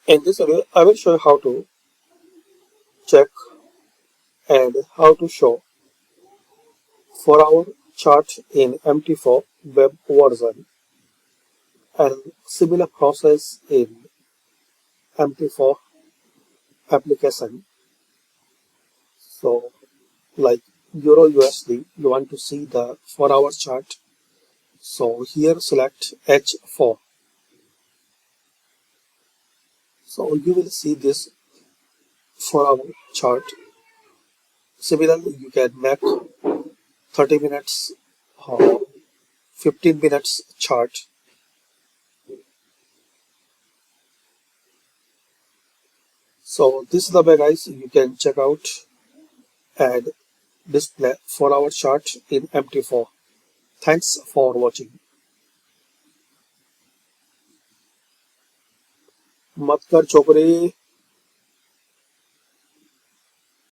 In this video, I will show you how to check and how to show 4-hour chart in MT4 web version and similar process in MT4 application. So, like Euro USD, you want to see the 4-hour chart. So here select H4. So you will see this 4-hour chart. Similarly, you can make 30 minutes or 15 minutes chart. So this is the way, guys, you can check out and display 4-hour chart in MT4. Thanks for watching. मत कर चोपड़े